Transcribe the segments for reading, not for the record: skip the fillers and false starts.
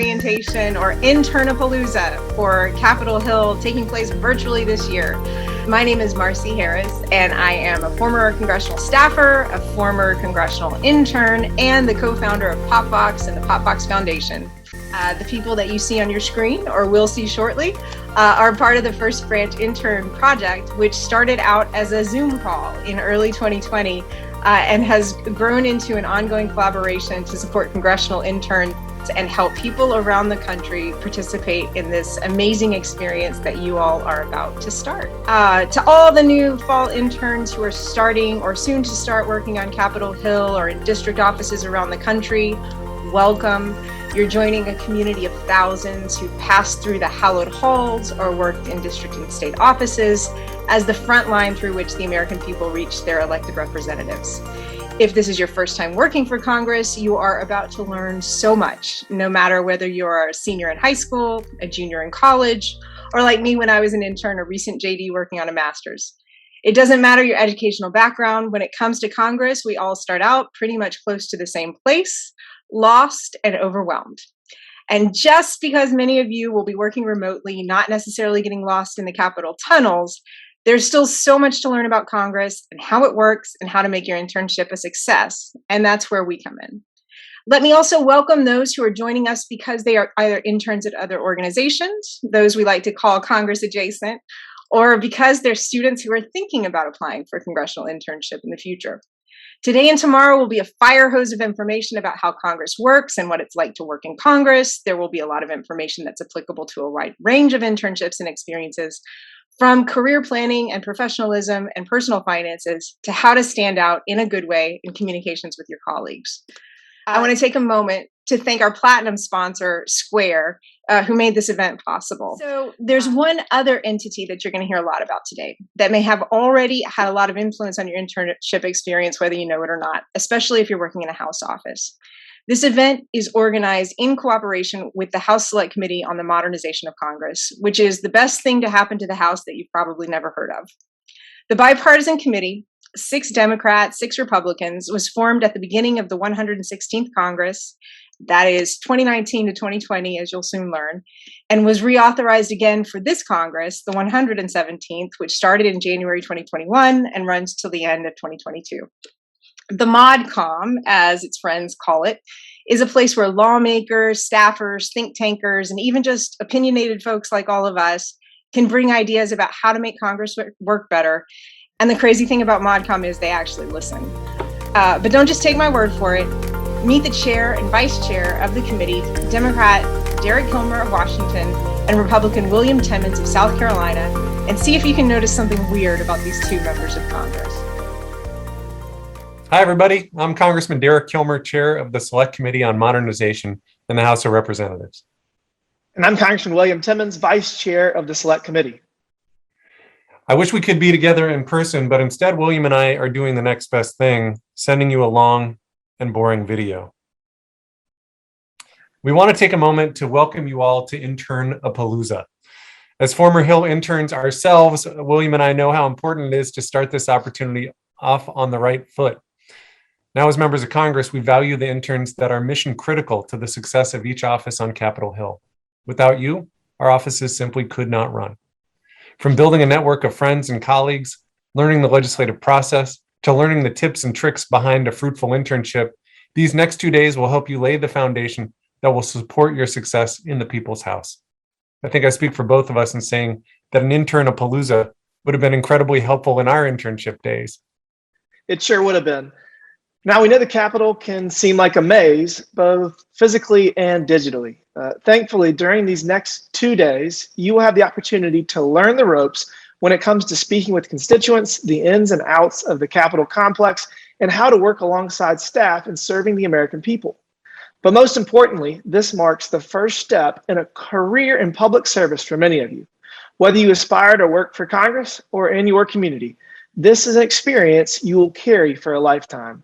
orientation, or Internapalooza for Capitol Hill, taking place virtually this year. My name is Marci Harris, and I am a former congressional staffer, a former congressional intern, and the co-founder of POPVOX and the POPVOX Foundation. The people that you see on your screen, or will see shortly, are part of the First Branch Intern project, which started out as a Zoom call in early 2020 and has grown into an ongoing collaboration to support congressional interns and help people around the country participate in this amazing experience that you all are about to start. To all the new fall interns who are starting or soon to start working on Capitol Hill or in district offices around the country, welcome. You're joining a community of thousands who passed through the hallowed halls or worked in district and state offices as the front line through which the American people reach their elected representatives. If this is your first time working for Congress, you are about to learn so much, no matter whether you're a senior in high school, a junior in college, or like me when I was an intern, a recent JD working on a master's. It doesn't matter your educational background. When it comes to Congress, we all start out pretty much close to the same place, lost and overwhelmed. And just because many of you will be working remotely, not necessarily getting lost in the Capitol tunnels, there's still so much to learn about Congress and how it works and how to make your internship a success. And that's where we come in. Let me also welcome those who are joining us because they are either interns at other organizations, those we like to call Congress adjacent, or because they're students who are thinking about applying for a congressional internship in the future. Today and tomorrow will be a fire hose of information about how Congress works and what it's like to work in Congress. There will be a lot of information that's applicable to a wide range of internships and experiences, from career planning and professionalism and personal finances to how to stand out in a good way in communications with your colleagues. I want to take a moment to thank our platinum sponsor, Square, who made this event possible. So there's one other entity that you're going to hear a lot about today that may have already had a lot of influence on your internship experience, whether you know it or not, especially if you're working in a House office. This event is organized in cooperation with the House Select Committee on the Modernization of Congress, which is the best thing to happen to the House that you've probably never heard of. The bipartisan committee, 6 Democrats, 6 Republicans, was formed at the beginning of the 116th Congress, that is 2019 to 2020, as you'll soon learn, and was reauthorized again for this Congress, the 117th, which started in January 2021 and runs till the end of 2022. The ModCom, as its friends call it, is a place where lawmakers, staffers, think tankers, and even just opinionated folks like all of us can bring ideas about how to make Congress work better. And the crazy thing about ModCom is they actually listen. But don't just take my word for it. Meet the chair and vice chair of the committee, Democrat Kilmer of Washington and Republican William Timmons of South Carolina, and see if you can notice something weird about these 2 members of Congress. Hi, everybody. I'm Congressman Kilmer, chair of the Select Committee on Modernization in the House of Representatives. And I'm Congressman William Timmons, vice chair of the Select Committee. I wish we could be together in person, but instead William and I are doing the next best thing, sending you a long and boring video. We want to take a moment to welcome you all to Internapalooza. As former Hill interns ourselves, William and I know how important it is to start this opportunity off on the right foot. Now, as members of Congress, we value the interns that are mission critical to the success of each office on Capitol Hill. Without you, our offices simply could not run. From building a network of friends and colleagues, learning the legislative process, to learning the tips and tricks behind a fruitful internship, these next 2 days will help you lay the foundation that will support your success in the People's House. I think I speak for both of us in saying that an Internapalooza would have been incredibly helpful in our internship days. It sure would have been. Now, we know the Capitol can seem like a maze, both physically and digitally. Thankfully, during these next 2 days, you will have the opportunity to learn the ropes when it comes to speaking with constituents, the ins and outs of the Capitol complex, and how to work alongside staff in serving the American people. But most importantly, this marks the first step in a career in public service for many of you. Whether you aspire to work for Congress or in your community, this is an experience you will carry for a lifetime.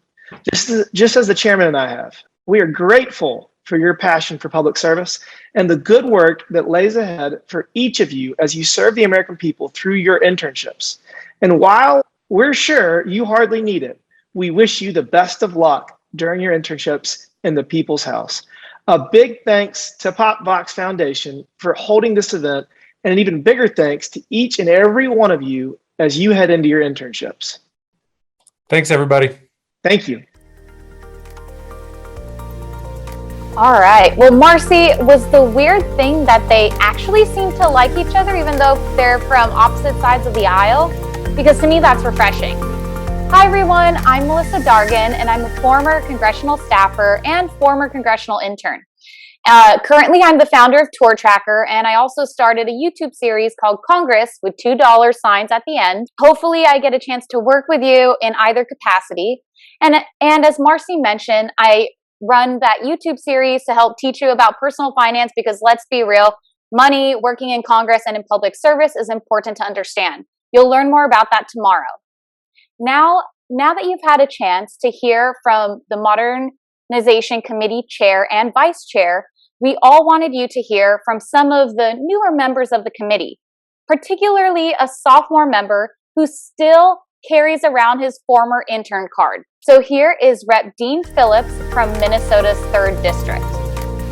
Just as the chairman and I have. We are grateful for your passion for public service and the good work that lays ahead for each of you as you serve the American people through your internships. And while we're sure you hardly need it, we wish you the best of luck during your internships in the People's House. A big thanks to POPVOX Foundation for holding this event, and an even bigger thanks to each and every one of you as you head into your internships. Thanks, everybody. Thank you. All right. Well, Marci, was the weird thing that they actually seem to like each other, even though they're from opposite sides of the aisle? Because to me, that's refreshing. Hi, everyone. I'm Melissa Dargan, and I'm a former congressional staffer and former congressional intern. Currently, I'm the founder of TourTrackr, and I also started a YouTube series called Congress with $2 signs at the end. Hopefully, I get a chance to work with you in either capacity. And as Marci mentioned, I run that YouTube series to help teach you about personal finance because let's be real, money, working in Congress and in public service is important to understand. You'll learn more about that tomorrow. Now that you've had a chance to hear from the Modernization Committee Chair and Vice Chair, we all wanted you to hear from some of the newer members of the committee, particularly a sophomore member who still carries around his former intern card. So here is Rep. Dean Phillips from Minnesota's 3rd District.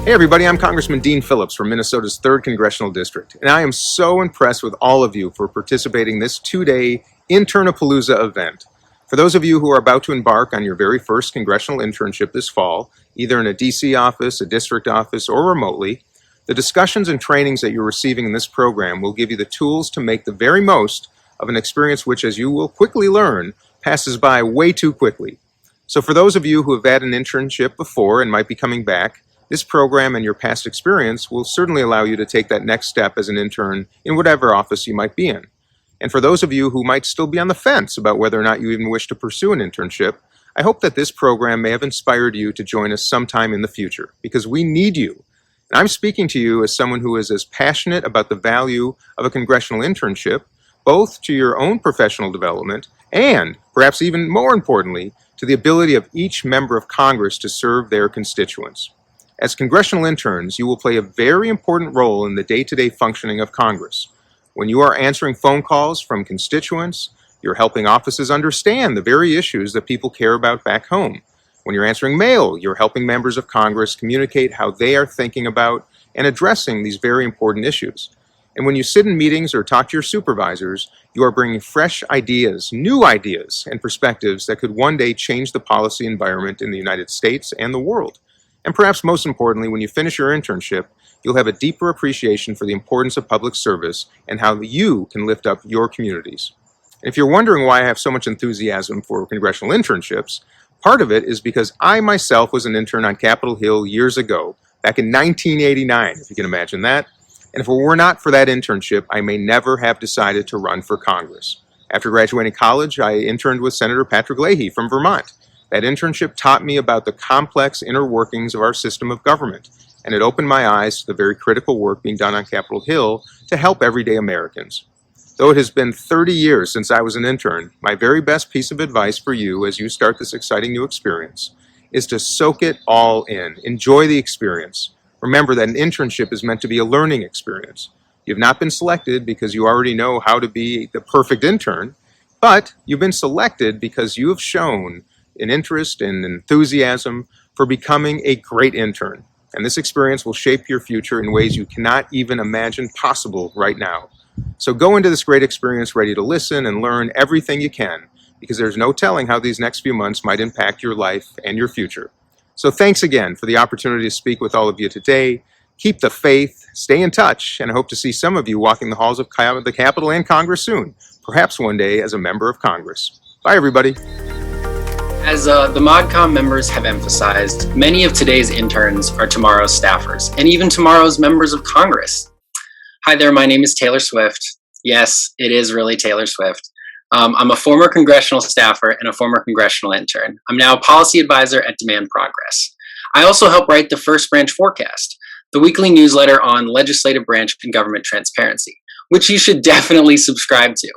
Hey everybody, I'm Congressman Dean Phillips from Minnesota's 3rd Congressional District, and I am so impressed with all of you for participating in this 2-day Internapalooza event. For those of you who are about to embark on your very first congressional internship this fall, either in a DC office, a district office, or remotely, the discussions and trainings that you're receiving in this program will give you the tools to make the very most of an experience which, as you will quickly learn, passes by way too quickly. So for those of you who have had an internship before and might be coming back, this program and your past experience will certainly allow you to take that next step as an intern in whatever office you might be in. And for those of you who might still be on the fence about whether or not you even wish to pursue an internship, I hope that this program may have inspired you to join us sometime in the future, because we need you. And I'm speaking to you as someone who is as passionate about the value of a congressional internship, both to your own professional development and, perhaps even more importantly, to the ability of each member of Congress to serve their constituents. As congressional interns, you will play a very important role in the day-to-day functioning of Congress. When you are answering phone calls from constituents, you're helping offices understand the very issues that people care about back home. When you're answering mail, you're helping members of Congress communicate how they are thinking about and addressing these very important issues. And when you sit in meetings or talk to your supervisors, you are bringing fresh ideas, new ideas, and perspectives that could one day change the policy environment in the United States and the world. And perhaps most importantly, when you finish your internship, you'll have a deeper appreciation for the importance of public service and how you can lift up your communities. And if you're wondering why I have so much enthusiasm for congressional internships, part of it is because I myself was an intern on Capitol Hill years ago, back in 1989, if you can imagine that. And if it were not for that internship, I may never have decided to run for Congress. After graduating college, I interned with Senator Patrick Leahy from Vermont. That internship taught me about the complex inner workings of our system of government, and it opened my eyes to the very critical work being done on Capitol Hill to help everyday Americans. Though it has been 30 years since I was an intern, my very best piece of advice for you as you start this exciting new experience is to soak it all in. Enjoy the experience. Remember that an internship is meant to be a learning experience. You've not been selected because you already know how to be the perfect intern, but you've been selected because you have shown an interest and enthusiasm for becoming a great intern. And this experience will shape your future in ways you cannot even imagine possible right now. So go into this great experience ready to listen and learn everything you can, because there's no telling how these next few months might impact your life and your future. So thanks again for the opportunity to speak with all of you today. Keep the faith, stay in touch, and I hope to see some of you walking the halls of the Capitol and Congress soon, perhaps one day as a member of Congress. Bye, everybody. As the ModCom members have emphasized, many of today's interns are tomorrow's staffers, and even tomorrow's members of Congress. Hi there, my name is Taylor Swift. Yes, it is really Taylor Swift. I'm a former congressional staffer and a former congressional intern. I'm now a policy advisor at Demand Progress. I also help write the First Branch Forecast, the weekly newsletter on legislative branch and government transparency, which you should definitely subscribe to.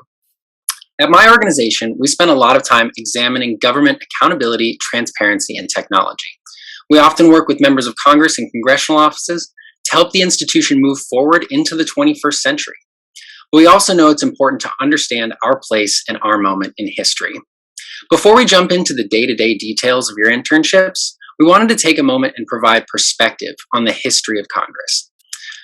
At my organization, we spend a lot of time examining government accountability, transparency, and technology. We often work with members of Congress and congressional offices to help the institution move forward into the 21st century. But we also know it's important to understand our place and our moment in history. Before we jump into the day-to-day details of your internships, we wanted to take a moment and provide perspective on the history of Congress.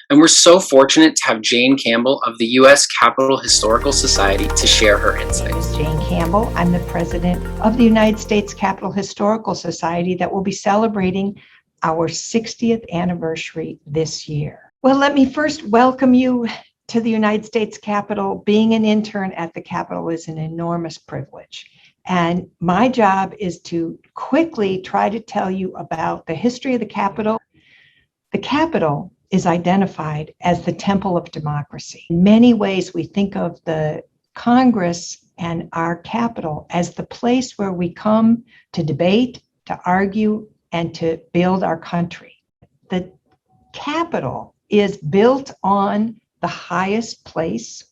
And we're so fortunate to have Jane Campbell of the U.S. Capitol Historical Society to share her insights. My name is Jane Campbell. I'm the president of the United States Capitol Historical Society that will be celebrating our 60th anniversary this year. Well, let me first welcome you to the United States Capitol. Being an intern at the Capitol is an enormous privilege. And my job is to quickly try to tell you about the history of the Capitol. The Capitol is identified as the temple of democracy. In many ways, we think of the Congress and our Capitol as the place where we come to debate, to argue, and to build our country. The Capitol is built on the highest place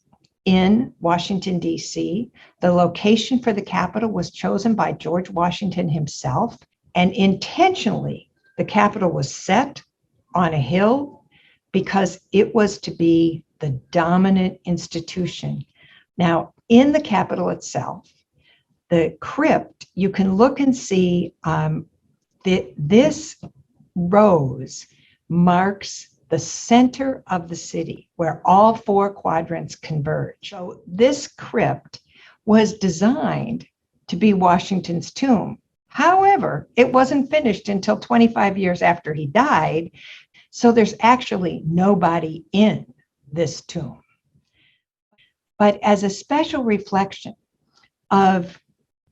in Washington, D.C. The location for the Capitol was chosen by George Washington himself, and intentionally, the Capitol was set on a hill because it was to be the dominant institution. Now, in the Capitol itself, the crypt, you can look and see that this rose marks the center of the city where all four quadrants converge. So this crypt was designed to be Washington's tomb. However, it wasn't finished until 25 years after he died. So there's actually nobody in this tomb. But as a special reflection of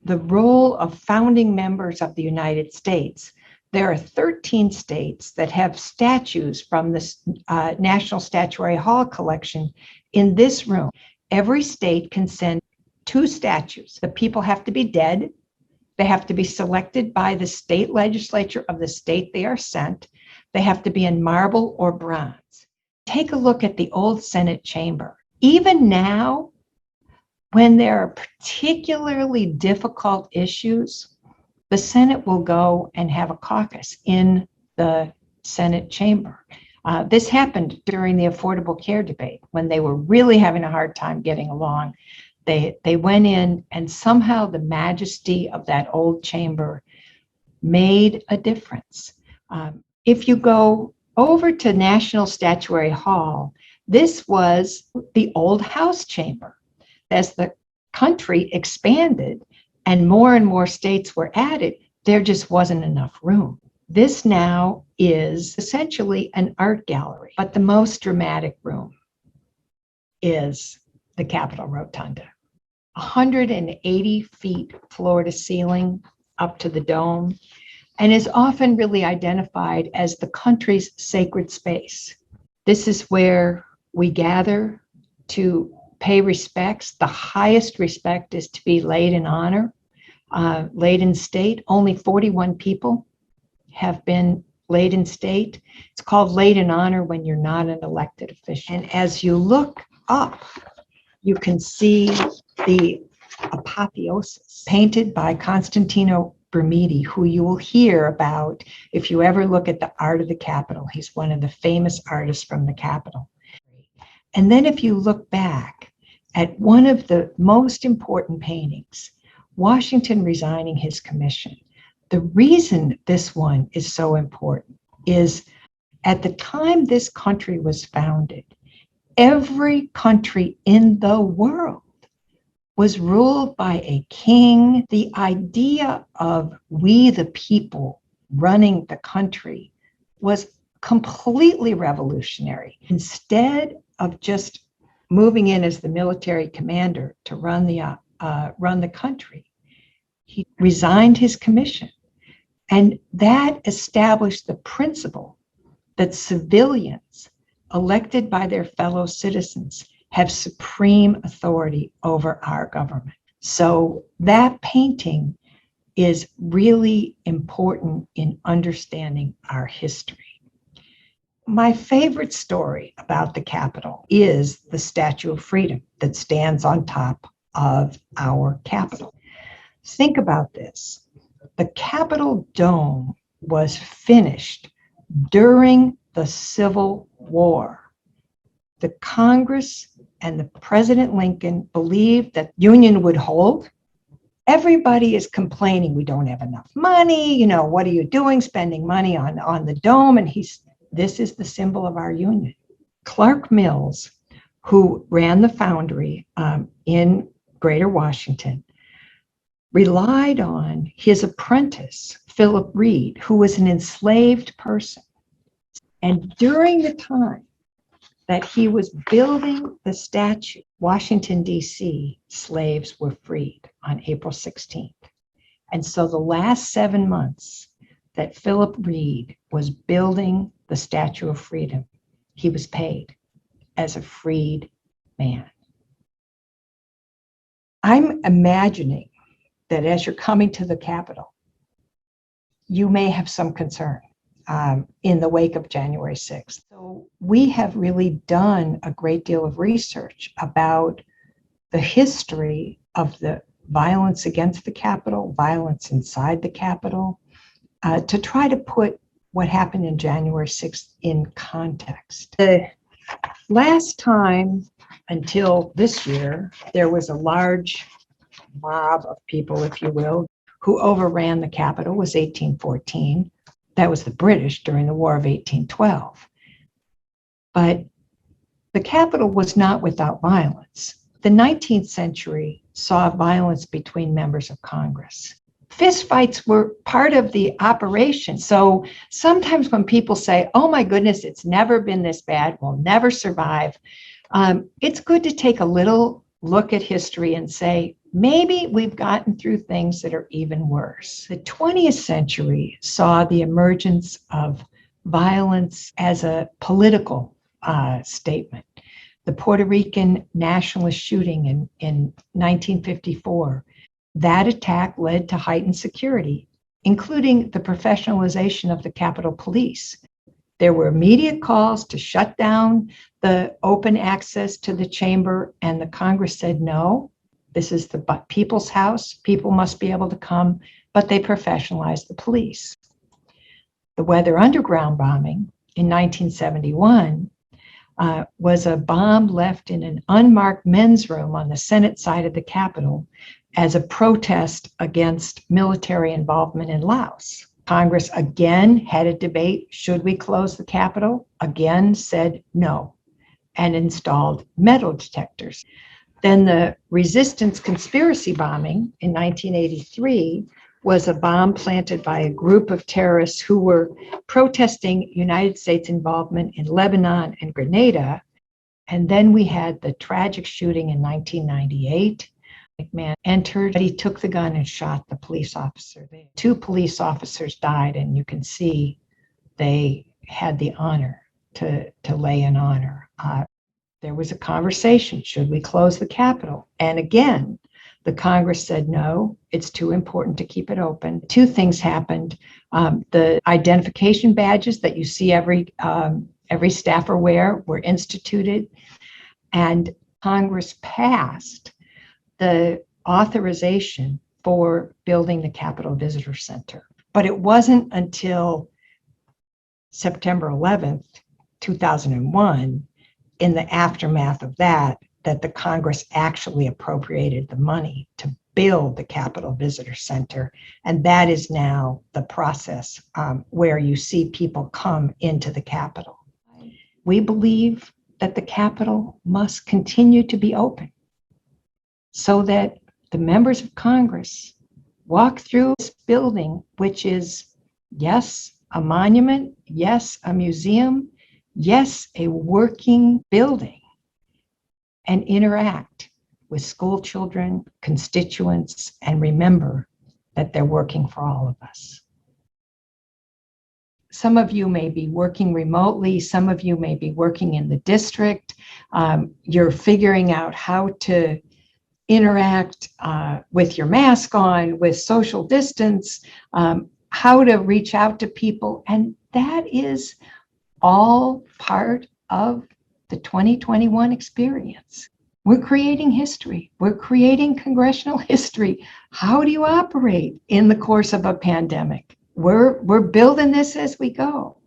the role of founding members of the United States, there are 13 states that have statues from the National Statuary Hall collection in this room. Every state can send 2 statues. The people have to be dead. They have to be selected by the state legislature of the state they are sent. They have to be in marble or bronze. Take a look at the old Senate chamber. Even now, when there are particularly difficult issues, the Senate will go and have a caucus in the Senate chamber. This happened during the Affordable Care debate when they were really having a hard time getting along. They went in, and somehow the majesty of that old chamber made a difference. If you go over to National Statuary Hall, this was the old House chamber. As the country expanded and more states were added, there just wasn't enough room. This now is essentially an art gallery, but the most dramatic room is the Capitol Rotunda. 180 feet floor to ceiling up to the dome, and is often really identified as the country's sacred space. This is where we gather to pay respects. The highest respect is to be laid in honor, laid in state. Only 41 people have been laid in state. It's called laid in honor when you're not an elected official. And as you look up, you can see the apotheosis painted by Constantino Bermidi, who you will hear about if you ever look at the art of the Capitol. He's one of the famous artists from the Capitol. And then if you look back at one of the most important paintings, Washington resigning his commission. The reason this one is so important is at the time this country was founded, every country in the world was ruled by a king. The idea of we the people running the country was completely revolutionary. Instead of just moving in as the military commander to run the country, he resigned his commission. And that established the principle that civilians elected by their fellow citizens have supreme authority over our government. So that painting is really important in understanding our history. My favorite story about the Capitol is the Statue of Freedom that stands on top of our Capitol. Think about this. The Capitol dome was finished during the Civil War. The Congress and the President Lincoln believed that Union would hold everybody is complaining, we don't have enough money, you know, what are you doing spending money on the dome? And this is the symbol of our union. Clark Mills, who ran the foundry in Greater Washington, relied on his apprentice, Philip Reed, who was an enslaved person. And during the time that he was building the statue, Washington, D.C., slaves were freed on April 16th. And so the last 7 months that Philip Reed was building the Statue of Freedom, he was paid as a freed man. I'm imagining that as you're coming to the Capitol, you may have some concern in the wake of January 6th. So we have really done a great deal of research about the history of the violence against the Capitol, violence inside the Capitol, to try to put what happened in January 6th in context. The last time until this year, there was a large mob of people, if you will, who overran the Capitol was 1814. That was the British during the War of 1812. But the Capitol was not without violence. The 19th century saw violence between members of Congress. Fistfights were part of the operation. So sometimes when people say, oh my goodness, it's never been this bad, we'll never survive, it's good to take a little look at history and say, maybe we've gotten through things that are even worse. The 20th century saw the emergence of violence as a political statement. The Puerto Rican nationalist shooting in 1954, that attack led to heightened security, including the professionalization of the Capitol Police. There were immediate calls to shut down the open access to the chamber, and the Congress said, no, this is the people's house. People must be able to come, but they professionalized the police. The Weather Underground bombing in 1971 was a bomb left in an unmarked men's room on the Senate side of the Capitol as a protest against military involvement in Laos. Congress again had a debate, should we close the Capitol? Again said no, and installed metal detectors. Then the resistance conspiracy bombing in 1983 was a bomb planted by a group of terrorists who were protesting United States involvement in Lebanon and Grenada. And then we had the tragic shooting in 1998. McMahon entered, but he took the gun and shot the police officer. 2 police officers died, and you can see they had the honor to lay in honor. There was a conversation, should we close the Capitol? And again, the Congress said, no, it's too important to keep it open. 2 things happened. The identification badges that you see every staffer wear were instituted, and Congress passed the authorization for building the Capitol Visitor Center. But it wasn't until September 11th, 2001, in the aftermath of that the Congress actually appropriated the money to build the Capitol Visitor Center. And that is now the process where you see people come into the Capitol. We believe that the Capitol must continue to be open so that the members of Congress walk through this building, which is, yes, a monument, yes, a museum, yes, a working building, and interact with school children, constituents, and remember that they're working for all of us. Some of you may be working remotely. Some of you may be working in the district. You're figuring out how to interact with your mask on, with social distance, how to reach out to people. And that is all part of the 2021 experience. We're creating history. We're creating congressional history. How do you operate in the course of a pandemic? We're building this as we go.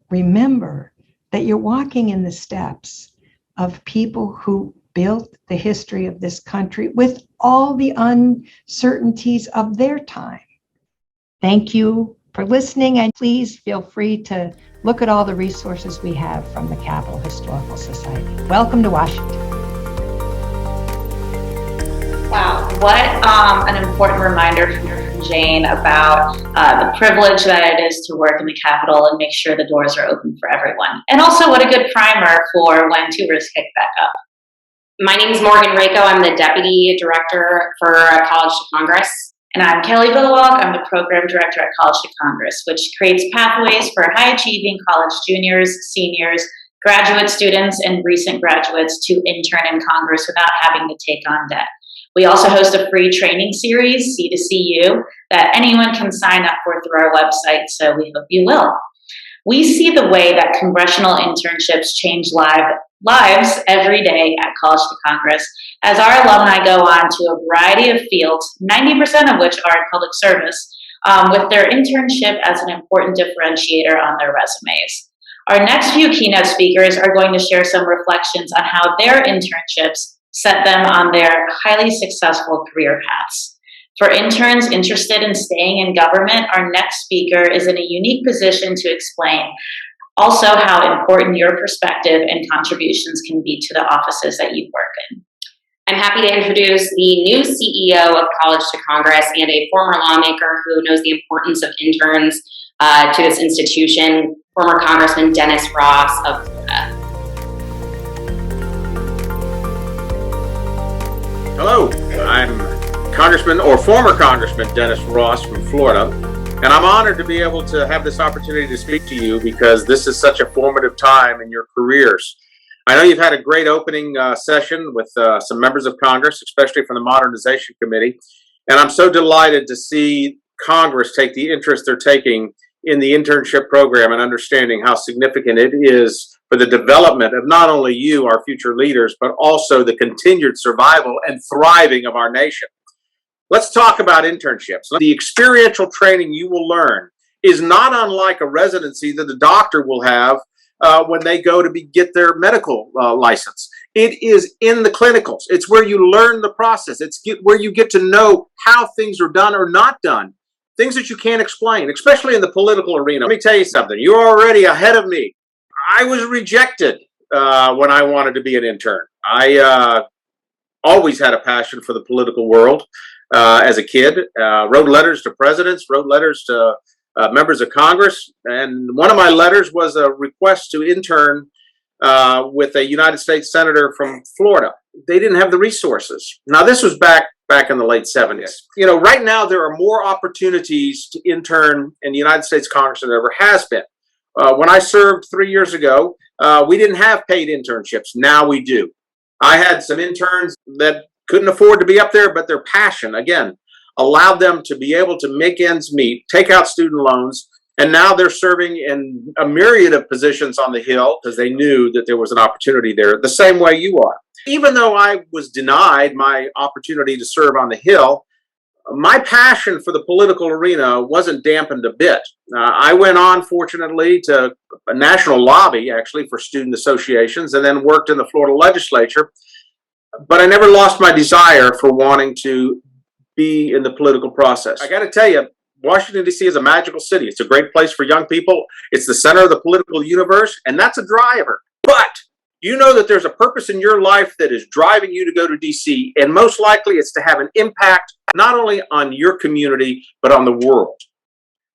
Remember that you're walking in the steps of people who built the history of this country with all the uncertainties of their time. Thank you for listening, and please feel free to look at all the resources we have from the Capitol Historical Society. Welcome to Washington. Wow, what an important reminder from Jane about the privilege that it is to work in the Capitol and make sure the doors are open for everyone. And also what a good primer for when tours kick back up. My name is Rako. I'm the Deputy Director for College to Congress. And I'm Kelly Villwock. I'm the Program Director at College to Congress, which creates pathways for high-achieving college juniors, seniors, graduate students, and recent graduates to intern in Congress without having to take on debt. We also host a free training series, C2CU, that anyone can sign up for through our website, so we hope you will. We see the way that congressional internships change lives every day at College to Congress, as our alumni go on to a variety of fields, 90% of which are in public service, with their internship as an important differentiator on their resumes. Our next few keynote speakers are going to share some reflections on how their internships set them on their highly successful career paths. For interns interested in staying in government, our next speaker is in a unique position to explain also how important your perspective and contributions can be to the offices that you work in. I'm happy to introduce the new CEO of College to Congress and a former lawmaker who knows the importance of interns to this institution, former Congressman Dennis Ross of Florida. Hello, I'm Congressman or former Congressman Dennis Ross from Florida, and I'm honored to be able to have this opportunity to speak to you because this is such a formative time in your careers. I know you've had a great opening session with some members of Congress, especially from the Modernization Committee, and I'm so delighted to see Congress take the interest they're taking in the internship program and understanding how significant it is for the development of not only you, our future leaders, but also the continued survival and thriving of our nation. Let's talk about internships. The experiential training you will learn is not unlike a residency that a doctor will have when they go to get their medical license. It is in the clinicals. It's where you learn the process. It's where you get to know how things are done or not done. Things that you can't explain, especially in the political arena. Let me tell you something. You're already ahead of me. I was rejected when I wanted to be an intern. I always had a passion for the political world as a kid. Wrote letters to presidents, wrote letters to members of Congress, and one of my letters was a request to intern with a United States senator from Florida. They didn't have the resources. Now, this was back in the late 70s. You know, right now there are more opportunities to intern in the United States Congress than there ever has been. When I served 3 years ago, we didn't have paid internships. Now we do. I had some interns that couldn't afford to be up there, but their passion, again, allowed them to be able to make ends meet, take out student loans, and now they're serving in a myriad of positions on the Hill because they knew that there was an opportunity there, the same way you are. Even though I was denied my opportunity to serve on the Hill, my passion for the political arena wasn't dampened a bit. I went on, fortunately, to a national lobby, actually, for student associations, and then worked in the Florida legislature. But I never lost my desire for wanting to be in the political process. I got to tell you, Washington, D.C. is a magical city. It's a great place for young people. It's the center of the political universe, and that's a driver. But you know that there's a purpose in your life that is driving you to go to D.C., and most likely it's to have an impact not only on your community, but on the world.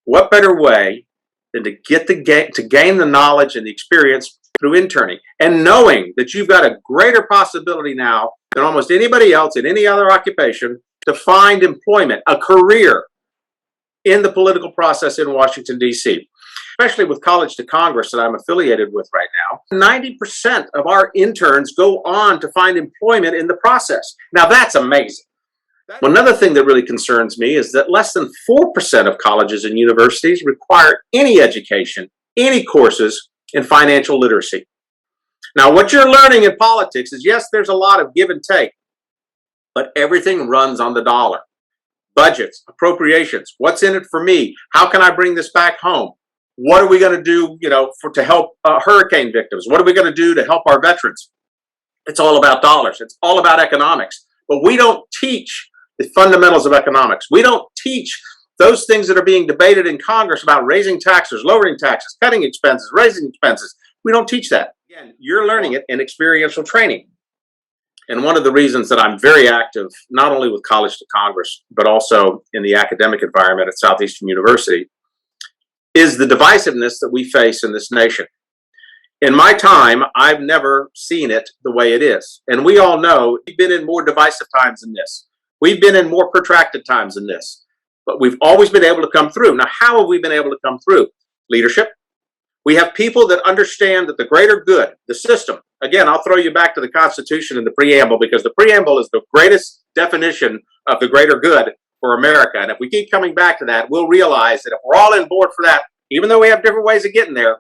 What better way than to gain the knowledge and the experience through interning and knowing that you've got a greater possibility now than almost anybody else in any other occupation to find employment, a career in the political process in Washington, D.C., especially with College to Congress that I'm affiliated with right now. 90% of our interns go on to find employment in the process. Now, that's amazing. Another thing that really concerns me is that less than 4% of colleges and universities require any education, any courses in financial literacy. Now, what you're learning in politics is, yes, there's a lot of give and take, but everything runs on the dollar. Budgets, appropriations, what's in it for me? How can I bring this back home? What are we going to do, to help hurricane victims? What are we going to do to help our veterans? It's all about dollars. It's all about economics. But we don't teach the fundamentals of economics. We don't teach those things that are being debated in Congress about raising taxes, lowering taxes, cutting expenses, raising expenses. We don't teach that. Again, you're learning it in experiential training. And one of the reasons that I'm very active, not only with College to Congress, but also in the academic environment at Southeastern University, is the divisiveness that we face in this nation. In my time, I've never seen it the way it is. And we all know we've been in more divisive times than this. We've been in more protracted times than this. But we've always been able to come through. Now, how have we been able to come through? Leadership. We have people that understand that the greater good, the system, again, I'll throw you back to the Constitution and the preamble, because the preamble is the greatest definition of the greater good for America. And if we keep coming back to that, we'll realize that if we're all on board for that, even though we have different ways of getting there,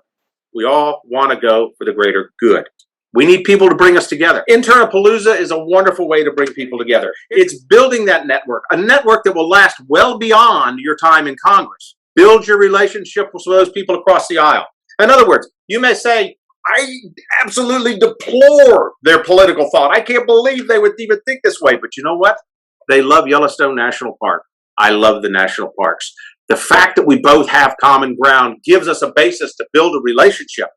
we all want to go for the greater good. We need people to bring us together. Internapalooza is a wonderful way to bring people together. It's building that network, a network that will last well beyond your time in Congress. Build your relationship with those people across the aisle. In other words, you may say, I absolutely deplore their political thought. I can't believe they would even think this way. But you know what? They love Yellowstone National Park. I love the national parks. The fact that we both have common ground gives us a basis to build a relationship.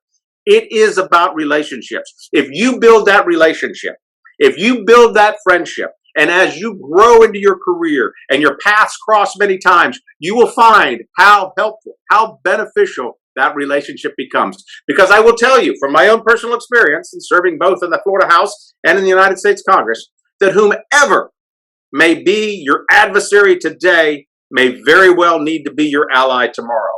It is about relationships. If you build that relationship, if you build that friendship, and as you grow into your career and your paths cross many times, you will find how helpful, how beneficial that relationship becomes. Because I will tell you from my own personal experience in serving both in the Florida House and in the United States Congress, that whomever may be your adversary today may very well need to be your ally tomorrow.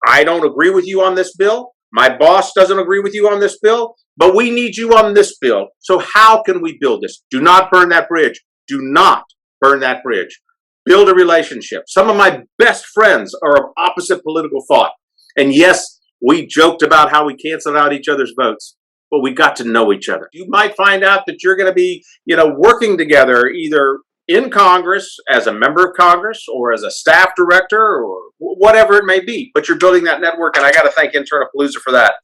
I don't agree with you on this bill. My boss doesn't agree with you on this bill, but we need you on this bill. So how can we build this? Do not burn that bridge. Do not burn that bridge. Build a relationship. Some of my best friends are of opposite political thought. And yes, we joked about how we canceled out each other's votes, but we got to know each other. You might find out that you're going to be, working together either in Congress as a member of Congress or as a staff director or whatever it may be, but you're building that network, and I got to thank Internapalooza for that.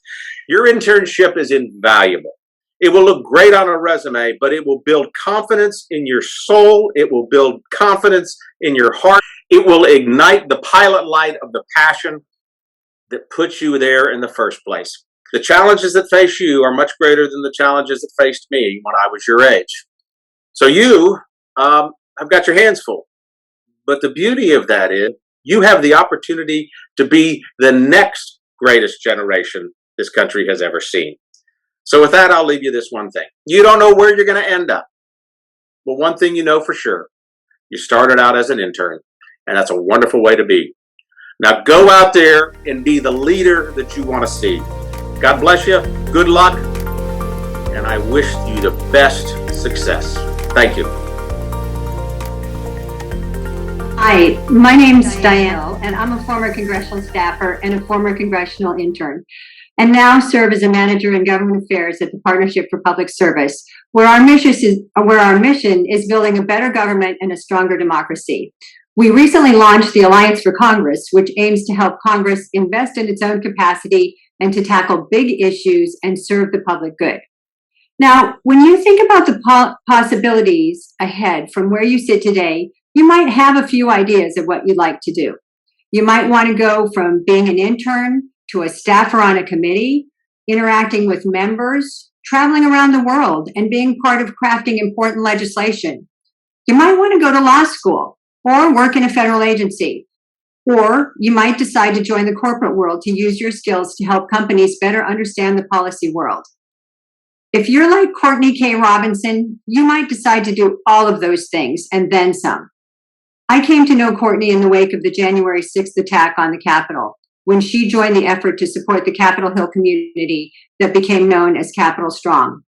Your internship is invaluable. It will look great on a resume, but it will build confidence in your soul. It will build confidence in your heart. It will ignite the pilot light of the passion that puts you there in the first place. The challenges that face you are much greater than the challenges that faced me when I was your age. So you have got your hands full. But the beauty of that is you have the opportunity to be the next greatest generation this country has ever seen. So with that, I'll leave you this one thing. You don't know where you're going to end up. But one thing you know for sure, you started out as an intern, and that's a wonderful way to be. Now go out there and be the leader that you want to see. God bless you. Good luck. And I wish you the best success. Thank you. Hi, my name's Diane, and I'm a former congressional staffer and a former congressional intern, and now serve as a manager in government affairs at the Partnership for Public Service, where our mission is building a better government and a stronger democracy. We recently launched the Alliance for Congress, which aims to help Congress invest in its own capacity and to tackle big issues and serve the public good. Now, when you think about the possibilities ahead from where you sit today, you might have a few ideas of what you'd like to do. You might want to go from being an intern to a staffer on a committee, interacting with members, traveling around the world, and being part of crafting important legislation. You might want to go to law school or work in a federal agency. Or you might decide to join the corporate world to use your skills to help companies better understand the policy world. If you're like Courtney K. Robinson, you might decide to do all of those things and then some. I came to know Courtney in the wake of the January 6th attack on the Capitol, when she joined the effort to support the Capitol Hill community that became known as Capitol Strong.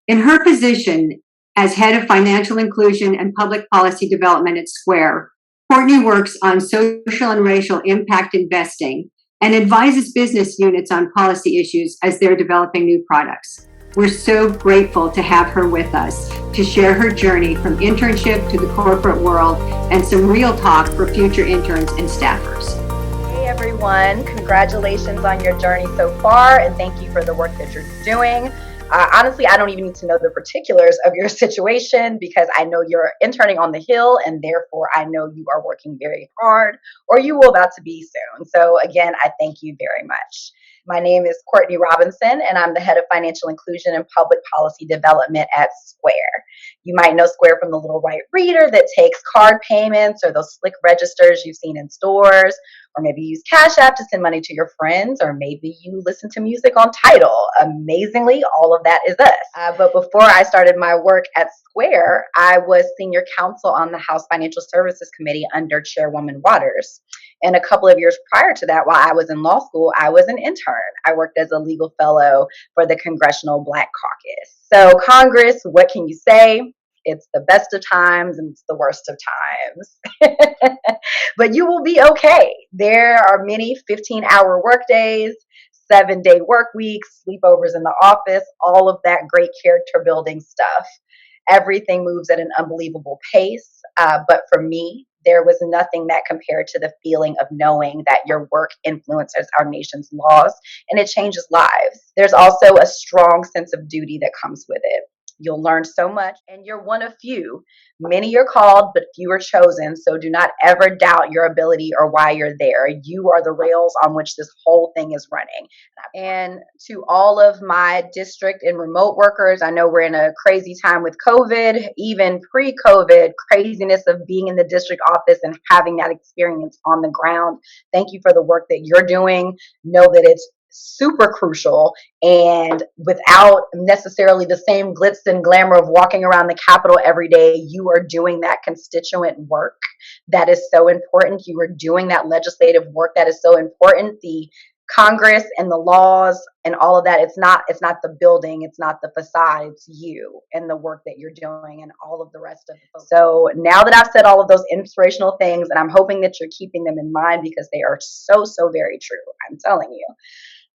In her position as head of financial inclusion and public policy development at Square, Courtney works on social and racial impact investing and advises business units on policy issues as they're developing new products. We're so grateful to have her with us to share her journey from internship to the corporate world and some real talk for future interns and staffers. Hey everyone, congratulations on your journey so far and thank you for the work that you're doing. Honestly, I don't even need to know the particulars of your situation because I know you're interning on the Hill, and therefore I know you are working very hard, or you will about to be soon. So again, I thank you very much. My name is Courtney Robinson, and I'm the head of financial inclusion and public policy development at Square. You might know Square from the little white reader that takes card payments or those slick registers you've seen in stores, or maybe you use Cash App to send money to your friends, or maybe you listen to music on Tidal. Amazingly, all of that is us. But before I started my work at Square, I was senior counsel on the House Financial Services Committee under Chairwoman Waters. And a couple of years prior to that, while I was in law school, I was an intern. I worked as a legal fellow for the Congressional Black Caucus. So Congress, what can you say? It's the best of times and it's the worst of times. But you will be okay. There are many 15-hour workdays, 7-day work weeks, sleepovers in the office, all of that great character building stuff. Everything moves at an unbelievable pace. But for me, there was nothing that compared to the feeling of knowing that your work influences our nation's laws and it changes lives. There's also a strong sense of duty that comes with it. You'll learn so much, and you're one of few. Many are called, but few are chosen. So do not ever doubt your ability or why you're there. You are the rails on which this whole thing is running. And to all of my district and remote workers, I know we're in a crazy time with COVID, even pre-COVID craziness of being in the district office and having that experience on the ground. Thank you for the work that you're doing. Know that it's super crucial, and without necessarily the same glitz and glamour of walking around the Capitol every day, you are doing that constituent work that is so important. You are doing that legislative work that is so important. The Congress and the laws and all of that, it's not the building, it's not the facade, it's you and the work that you're doing and all of the rest of the folks. So now that I've said all of those inspirational things, and I'm hoping that you're keeping them in mind because they are so very true, I'm telling you.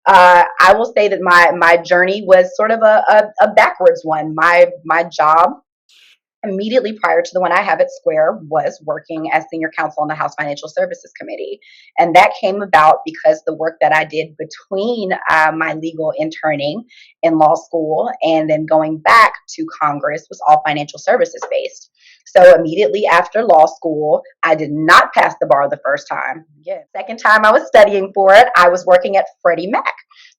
I will say that my journey was sort of a backwards one. My job immediately prior to the one I have at Square was working as senior counsel on the House Financial Services Committee. And that came about because the work that I did between my legal interning in law school and then going back to Congress was all financial services based. So immediately after law school, I did not pass the bar the first time. Yeah. Second time I was studying for it, I was working at Freddie Mac.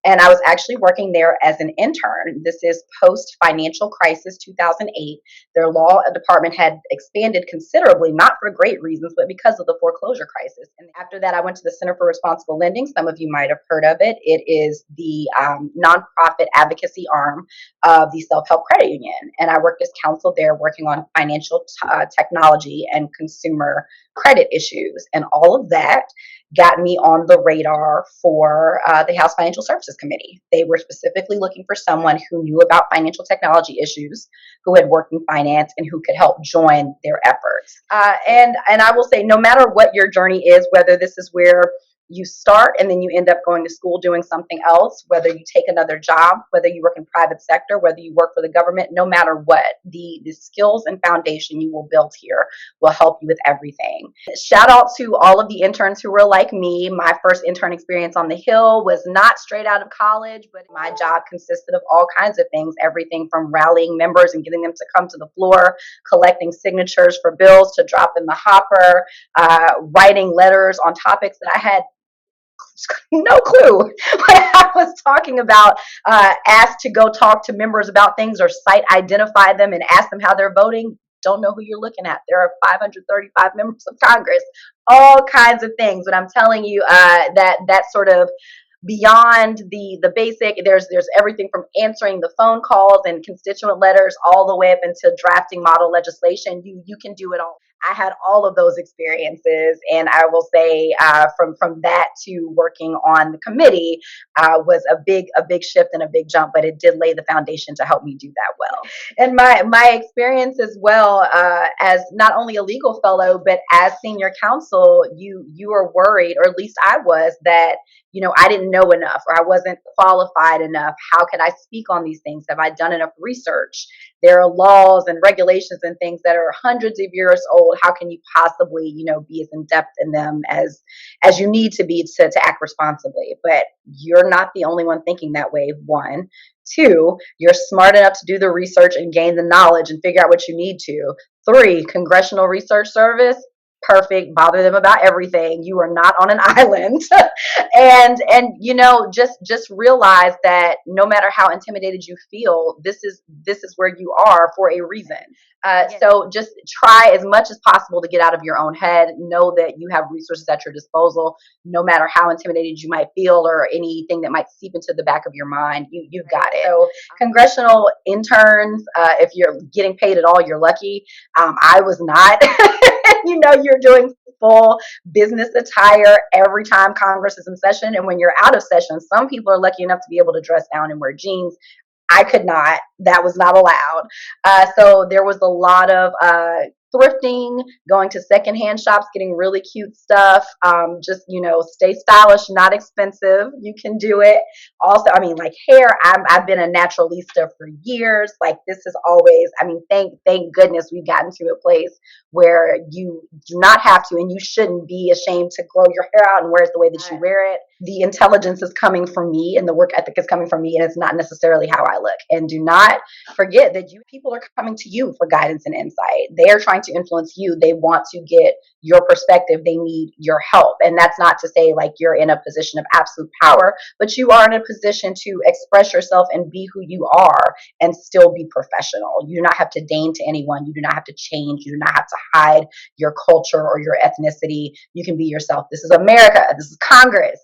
And I was actually working there as an intern. This is post-financial crisis 2008. Their law department had expanded considerably, not for great reasons, but because of the foreclosure crisis. And after that, I went to the Center for Responsible Lending. Some of you might have heard of it. It is the nonprofit advocacy arm of the Self-Help Credit Union. And I worked as counsel there working on financial technology and consumer credit issues. And all of that got me on the radar for the House Financial Services Committee. They were specifically looking for someone who knew about financial technology issues, who had worked in finance, and who could help join their efforts. And I will say, no matter what your journey is, whether this is where you start and then you end up going to school doing something else, whether you take another job, whether you work in private sector, whether you work for the government, no matter what, the skills and foundation you will build here will help you with everything. Shout out to all of the interns who were like me. My first intern experience on the Hill was not straight out of college, but my job consisted of all kinds of things, everything from rallying members and getting them to come to the floor, collecting signatures for bills to drop in the hopper, writing letters on topics that I had no clue what I was talking about, asked to go talk to members about things or site identify them and ask them how they're voting. Don't know who you're looking at. There are 535 members of Congress, all kinds of things. But I'm telling you that sort of beyond the basic, there's everything from answering the phone calls and constituent letters all the way up into drafting model legislation. You can do it all. I had all of those experiences, and I will say from that to working on the committee was a big shift and a big jump, but it did lay the foundation to help me do that well. And my experience as well as not only a legal fellow, but as senior counsel, you are worried, or at least I was, that I didn't know enough or I wasn't qualified enough. How could I speak on these things? Have I done enough research? There are laws and regulations and things that are hundreds of years old old. How can you possibly, be as in depth in them as you need to be to act responsibly? But you're not the only one thinking that way, one. Two, you're smart enough to do the research and gain the knowledge and figure out what you need to. Three, Congressional Research Service, perfect. Bother them about everything. You are not on an island. and just realize that no matter how intimidated you feel, this is where you are for a reason. So just try as much as possible to get out of your own head. Know that you have resources at your disposal, no matter how intimidated you might feel or anything that might seep into the back of your mind. You've got it. So congressional interns, if you're getting paid at all, you're lucky. I was not. You're doing full business attire every time Congress is in session. And when you're out of session, some people are lucky enough to be able to dress down and wear jeans. I could not. That was not allowed. So there was a lot of thrifting, going to secondhand shops, getting really cute stuff. Just, stay stylish, not expensive. You can do it. Also, like hair, I've been a naturalista for years. Like this is always, thank goodness we've gotten to a place where you do not have to, and you shouldn't be ashamed to grow your hair out and wear it the way that you wear it. The intelligence is coming from me and the work ethic is coming from me, and it's not necessarily how I look. And do not forget that people are coming to you for guidance and insight. They are trying to influence you. They want to get your perspective. They need your help. And that's not to say like you're in a position of absolute power, but you are in a position to express yourself and be who you are and still be professional. You do not have to deign to anyone. You do not have to change. You do not have to hide your culture or your ethnicity. You can be yourself. This is America. This is Congress.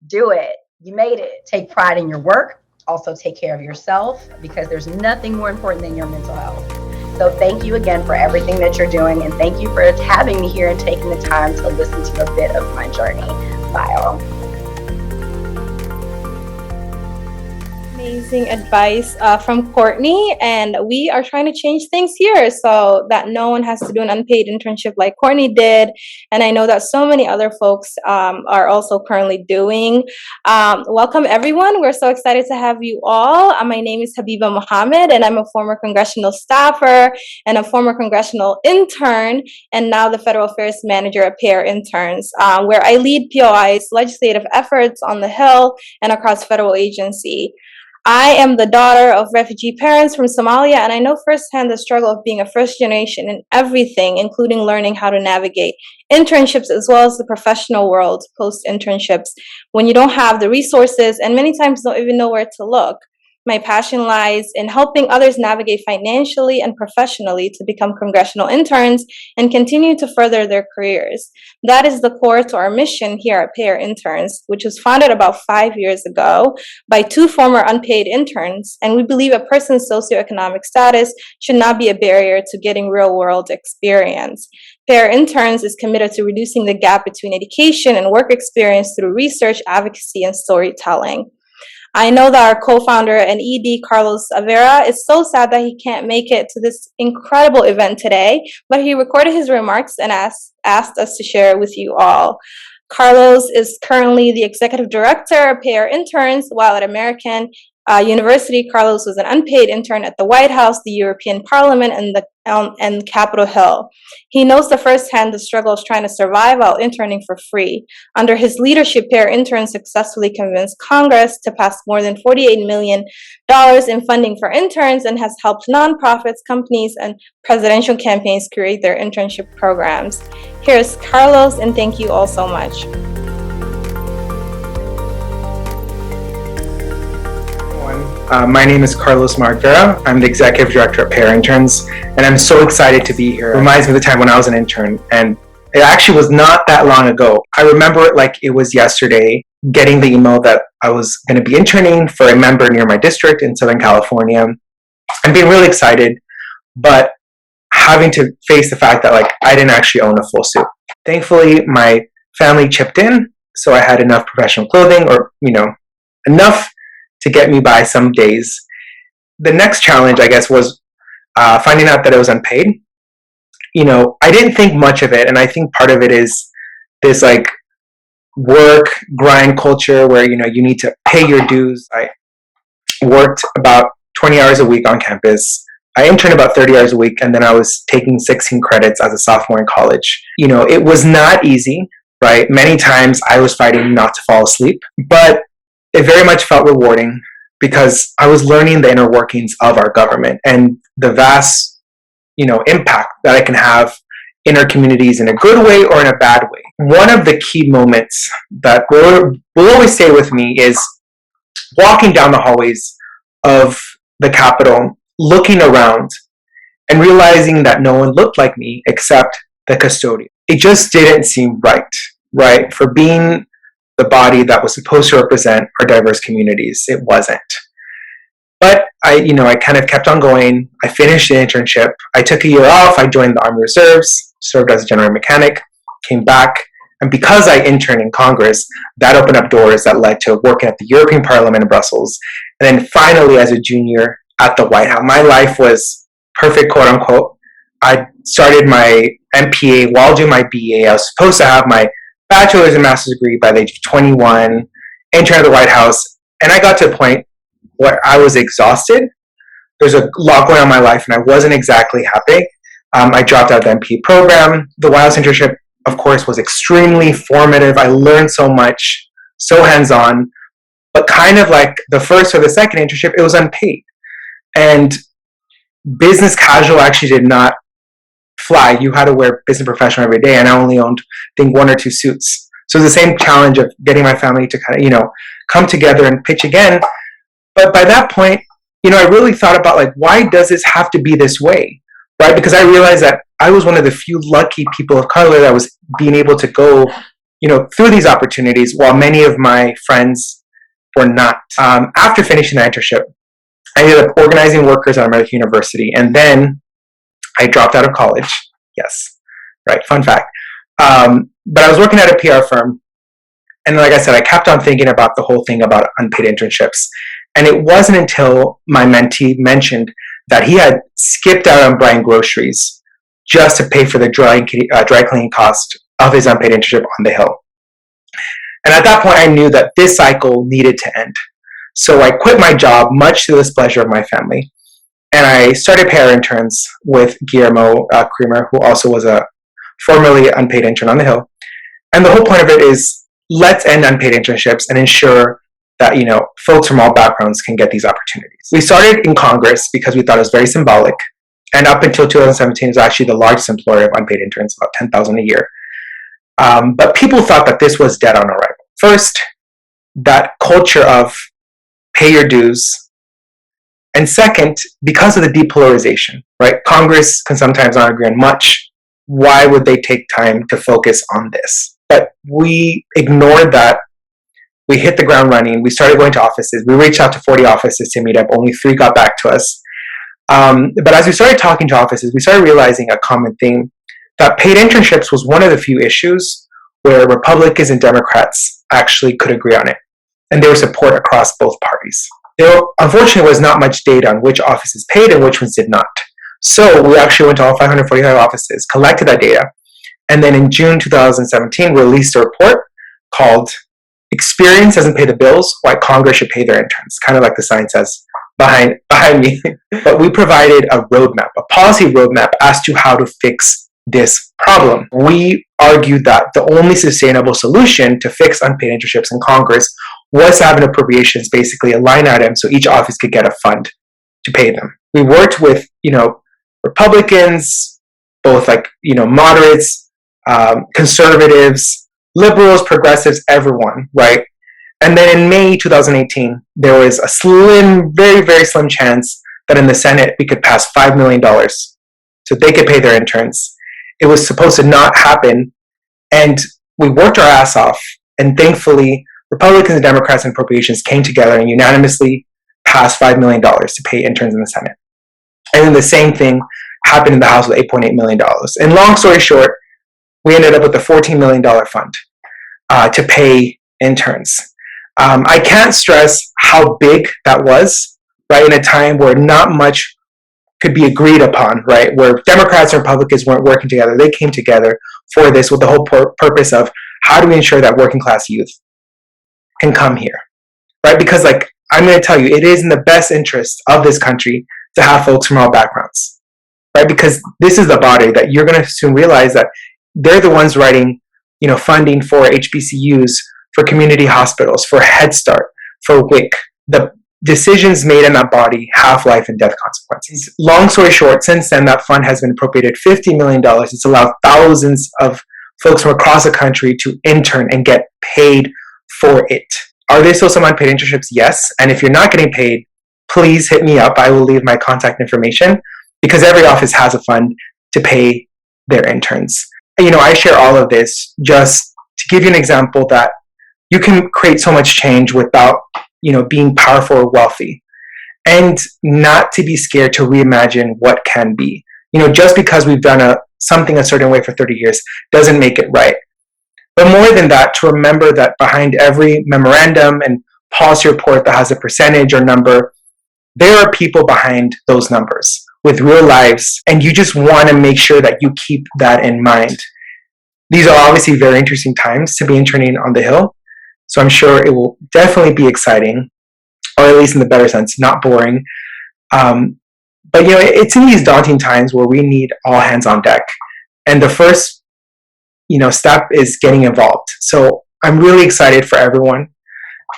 Do it. You made it. Take pride in your work. Also take care of yourself, because there's nothing more important than your mental health. So thank you again for everything that you're doing, and thank you for having me here and taking the time to listen to a bit of my journey. Bye all. Amazing advice from Courtney, and we are trying to change things here so that no one has to do an unpaid internship like Courtney did, and I know that so many other folks are also currently doing. Welcome everyone. We're so excited to have you all. My name is Habiba Mohamed, and I'm a former congressional staffer and a former congressional intern, and now the Federal Affairs Manager at Interns, where I lead POI's legislative efforts on the Hill and across federal agency. I am the daughter of refugee parents from Somalia, and I know firsthand the struggle of being a first generation in everything, including learning how to navigate internships as well as the professional world post-internships when you don't have the resources and many times don't even know where to look. My passion lies in helping others navigate financially and professionally to become congressional interns and continue to further their careers. That is the core to our mission here at Interns, which was founded about 5 years ago by 2 former unpaid interns, and we believe a person's socioeconomic status should not be a barrier to getting real-world experience. Interns is committed to reducing the gap between education and work experience through research, advocacy, and storytelling. I know that our co-founder and ED, Carlos Vera, is so sad that he can't make it to this incredible event today, but he recorded his remarks and asked us to share it with you all. Carlos is currently the executive director of Interns, while at American University, Carlos was an unpaid intern at the White House, the European Parliament, and Capitol Hill. He knows firsthand the struggle of trying to survive while interning for free. Under his leadership, Interns successfully convinced Congress to pass more than $48 million in funding for interns and has helped nonprofits, companies, and presidential campaigns create their internship programs. Here's Carlos, and thank you all so much. My name is Carlos Vera. I'm the executive director at Interns, and I'm so excited to be here. It reminds me of the time when I was an intern, and it actually was not that long ago. I remember it like it was yesterday, getting the email that I was going to be interning for a member near my district in Southern California, and being really excited, but having to face the fact that I didn't actually own a full suit. Thankfully, my family chipped in, so I had enough professional clothing, or enough to get me by some days. The next challenge, I guess, was finding out that it was unpaid. I didn't think much of it, and I think part of it is this work grind culture where you need to pay your dues. I worked about 20 hours a week on campus I interned about 30 hours a week, and then I was taking 16 credits as a sophomore in college. It was not easy, right? Many times I was fighting not to fall asleep, but it very much felt rewarding because I was learning the inner workings of our government and the vast, impact that I can have in our communities in a good way or in a bad way. One of the key moments that will always stay with me is walking down the hallways of the Capitol, looking around and realizing that no one looked like me except the custodian. It just didn't seem right? For being the body that was supposed to represent our diverse communities, it wasn't. But I kind of kept on going. I finished the internship. I took a year off. I joined the Army Reserves, served as a general mechanic, came back. And because I interned in Congress, that opened up doors that led to working at the European Parliament in Brussels. And then finally, as a junior at the White House, my life was perfect, quote unquote. I started my MPA while doing my BA. I was supposed to have my bachelor's and master's degree by the age of 21, interned at the White House. And I got to a point where I was exhausted. There's a lot going on in my life, and I wasn't exactly happy. I dropped out of the MPA program. The White House internship, of course, was extremely formative. I learned so much, so hands-on, but kind of like the first or the second internship, it was unpaid. And business casual actually did not fly. You had to wear business professional every day, and I only owned, I think, 1 or 2 suits. So it was the same challenge of getting my family to kind of, come together and pitch again. But by that point, I really thought about why does this have to be this way, right? Because I realized that I was one of the few lucky people of color that was being able to go, through these opportunities while many of my friends were not. After finishing the internship, I ended up organizing workers at American University, and then I dropped out of college. Yes, right, fun fact. But I was working at a PR firm, and like I said, I kept on thinking about the whole thing about unpaid internships. And it wasn't until my mentee mentioned that he had skipped out on buying groceries just to pay for the dry cleaning cost of his unpaid internship on the Hill. And at that point, I knew that this cycle needed to end. So I quit my job, much to the displeasure of my family. And I started PR interns with Guillermo Creamer, who also was a formerly unpaid intern on the Hill. And the whole point of it is, let's end unpaid internships and ensure that, folks from all backgrounds can get these opportunities. We started in Congress because we thought it was very symbolic. And up until 2017, it was actually the largest employer of unpaid interns, about 10,000 a year. But people thought that this was dead on arrival. First, that culture of pay your dues. And second, because of the depolarization, right? Congress can sometimes not agree on much. Why would they take time to focus on this? But we ignored that. We hit the ground running. We started going to offices. We reached out to 40 offices to meet up. Only 3 got back to us. But as we started talking to offices, we started realizing a common theme, that paid internships was one of the few issues where Republicans and Democrats actually could agree on it. And there was support across both parties. There, unfortunately, was not much data on which offices paid and which ones did not. So we actually went to all 545 offices, collected that data, and then in June 2017, released a report called Experience Doesn't Pay the Bills, Why Congress Should Pay Their Interns, kind of like the sign says behind me. But we provided a roadmap, a policy roadmap as to how to fix this problem. We argued that the only sustainable solution to fix unpaid internships in Congress was to have an appropriations, basically a line item, so each office could get a fund to pay them. We worked with, Republicans, both moderates, conservatives, liberals, progressives, everyone, right? And then in May 2018, there was a slim, very, very slim chance that in the Senate we could pass $5 million so they could pay their interns. It was supposed to not happen, and we worked our ass off, and thankfully, Republicans and Democrats and appropriations came together and unanimously passed $5 million to pay interns in the Senate. And then the same thing happened in the House with $8.8 million. And long story short, we ended up with a $14 million fund to pay interns. I can't stress how big that was, right, in a time where not much could be agreed upon, right, where Democrats and Republicans weren't working together. They came together for this with the whole purpose of how do we ensure that working class youth can come here, right? Because I'm going to tell you, it is in the best interest of this country to have folks from all backgrounds, right? Because this is the body that you're going to soon realize that they're the ones writing, funding for HBCUs, for community hospitals, for Head Start, for WIC. The decisions made in that body have life and death consequences. Long story short, since then, that fund has been appropriated $50 million. It's allowed thousands of folks from across the country to intern and get paid for it. Are there still some unpaid internships? Yes. And if you're not getting paid, please hit me up. I will leave my contact information because every office has a fund to pay their interns. I share all of this just to give you an example that you can create so much change without, being powerful or wealthy, and not to be scared to reimagine what can be. Just because we've done something a certain way for 30 years doesn't make it right. But more than that, to remember that behind every memorandum and policy report that has a percentage or number, there are people behind those numbers with real lives, and you just want to make sure that you keep that in mind. These are obviously very interesting times to be interning on the Hill, so I'm sure it will definitely be exciting, or at least in the better sense, not boring. But it's in these daunting times where we need all hands on deck, and the first step is getting involved. So I'm really excited for everyone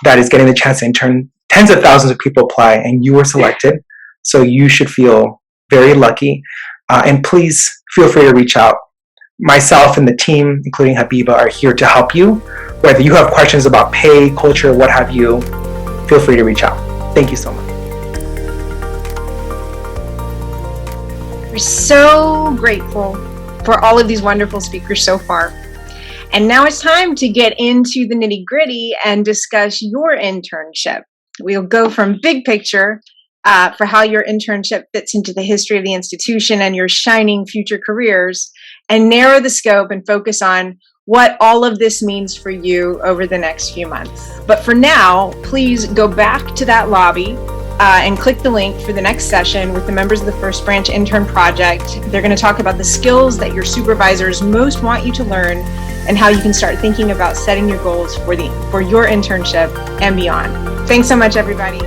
that is getting the chance to intern. Tens of thousands of people apply, and you were selected, so you should feel very lucky. And please feel free to reach out. Myself and the team, including Habiba, are here to help you. Whether you have questions about pay, culture, what have you, feel free to reach out. Thank you so much. We're so grateful for all of these wonderful speakers so far. And now it's time to get into the nitty-gritty and discuss your internship. We'll go from big picture for how your internship fits into the history of the institution and your shining future careers, and narrow the scope and focus on what all of this means for you over the next few months. But for now, please go back to that lobby and click the link for the next session with the members of the First Branch Intern Project. They're going to talk about the skills that your supervisors most want you to learn and how you can start thinking about setting your goals for your internship and beyond. Thanks so much, everybody.